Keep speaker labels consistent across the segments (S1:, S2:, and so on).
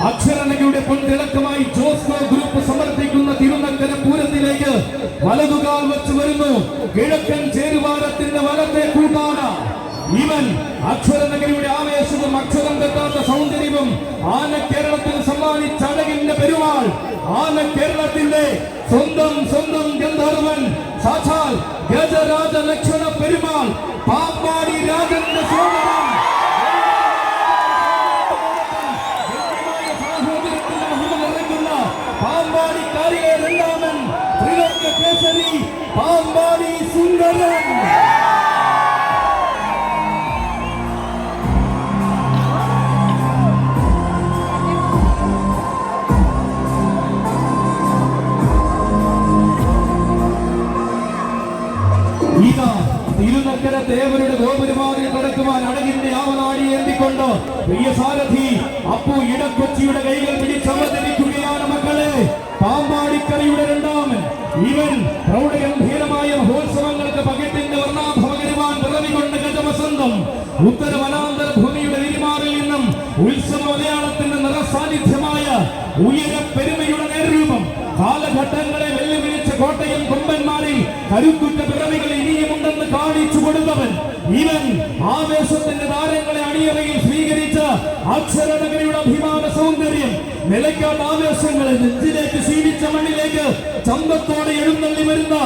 S1: അക്ഷരനഗയുടെ പൊൻതിളക്കമായി Josco group സമർപ്പിക്കുന്ന തിരുനക്കര പൂരത്തിലേക്ക് വലതുകാൽ വെച്ച് വരുന്നു കിഴക്കൻ ചേരുവാരത്തിന്റെ വലത്തെ കൂട്ടാന. ഇവൻ അക്ഷരനഗരിയുടെ ആവേശവും അക്ഷരം തെറ്റാത്ത സൗന്ദര്യവും ആന കേരളത്തിന് സമ്മാനിച്ച അഴകിന്റെ പെരുമാൾ, ആന കേരളത്തിന്റെ സ്വന്തം ഗന്ധർവൻ, സാക്ഷാൽ ഗജരാജ ലക്ഷണ പെരുമാൾ, പാമ്പാടി രാജന്റെ സോദരൻ, പാമ്പാടിക്കാരിലെ രണ്ടാമൻ, ത്രിലോക കേസരി, പാമ്പാടി സുന്ദരൻ. തിരുനക്കര ദേവരുടെ ഗോപുരമാറിൽ കടക്കുവാൻ അടകിന്റെ ആവനാടി ഏന്തിക്കൊണ്ട് പ്രിയ സാരഥി അപ്പു ഇടക്കൊച്ചിയുടെ കൈകൾ പിടിച്ചമർദ്ദിക്കുകയാണ് മക്കളെ. പാമ്പാടിക്കരയുടെ രണ്ടാമൻ, ഇവൻ പ്രൗഢഗംഭീരമായ മഹോത്സവങ്ങൾക്ക് പകിട്ടിന്റെ വർണ്ണാഭവകരുവാൻ പിറവികൊണ്ട് ഗജവസന്തം. ഉത്തര വനാന്തര ഭൂമിയുടെ വിരിമാറിൽ നിന്നും ഉത്സവ മലയാളത്തിന്റെ നിറസാന്നിധ്യമായ ഉയര പെരുമയുടെ നേർരൂപം, കാലഘട്ടങ്ങളെ വെല്ലുവിളിച്ച കോട്ടയം കൊമ്പന്മാരിൽ കരുത്തുറ്റ പിറവികൾ ഇനിയുമുണ്ടെന്ന് കാണിച്ചു കൊടുത്തവൻ. ഇവൻ ആവേശത്തിന്റെ താരങ്ങളെ അണിയറയിൽ സ്വീകരിച്ച അക്ഷരനഗരിയുടെ അഭിമാന സൗന്ദര്യം. നിലയ്ക്കാത്ത ആവേശങ്ങളെ നെഞ്ചിലേക്ക് ശീലിച്ച മണ്ണിലേക്ക് ചന്തത്തോടെ എഴുന്നള്ളി വരുന്ന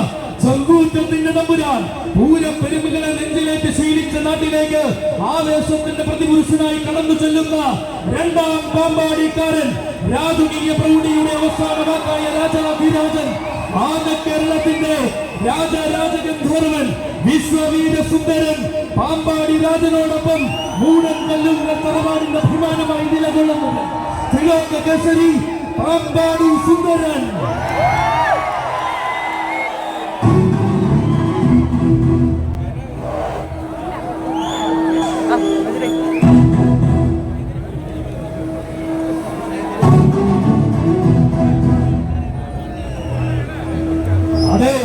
S1: ചങ്കൂറ്റത്തിന്റെ തമ്പുരാൻ. പൂരപ്പെരുമകളെ നെഞ്ചിലേക്ക് ശീലിച്ച നാട്ടിലേക്ക് ആവേശത്തിന്റെ പ്രതിപുരുഷനായി കടന്നു ചെല്ലുന്ന രണ്ടാം പാമ്പാടിക്കാരൻ, രാജകീയ പ്രൗഢിയുടെ അവസാന വാക്കായ രാജാധിരാജൻ, ആന കേരളത്തിന്റെ രാജഗന്ധർവൻ, വിശ്വവീര സുന്ദരൻ, പാമ്പാടി രാജനോടൊപ്പം മൂടൻ കല്ലുന്ന തറവാടിന്റെ അഭിമാനമായി നിലകൊള്ളുന്നത് ത്രിലോക കേസരി, പാമ്പാടി സുന്ദരൻ. അതെ,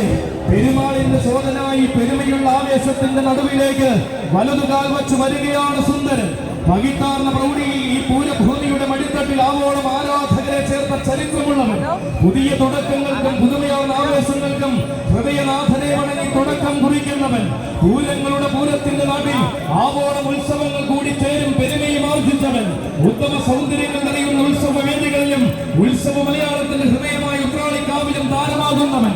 S1: പെരുമാളിന്റെ ശോധനായി പെരുമയുള്ള ആവേശത്തിന്റെ നടുവിലേക്ക് വലതുകാൽ വച്ച് വരികയാണ് സുന്ദരൻ. പകിട്ടാർന്ന പ്രൗഢിയിൽ ഈ പൂരഭൂമിയുടെ മടിത്തട്ടിൽ ആവോളം ആരാധകരെ ചേർത്ത ചരിത്രമുള്ളവൻ. പുതിയ തുടക്കങ്ങൾക്കും പുതുമയാർന്ന ആവേശങ്ങൾക്കും ഹൃദയനാഥനെ വണങ്ങി തുടക്കം കുറിക്കുന്നവൻ. പൂരങ്ങളുടെ പൂരത്തിന്റെ നാട്ടിൽ ആവോളം ഉത്സവങ്ങൾ കൂടി ചേരും പെരുമയും ആർജിച്ചവൻ. ഉത്തമ സൗന്ദര്യങ്ങൾ നിറയുന്ന ഉത്സവ വേദികളിലും ഉത്സവ മലയാളത്തിന്റെ ഹൃദയമായ ഉത്രാളിക്കാവിലും താരമാകുന്നവൻ.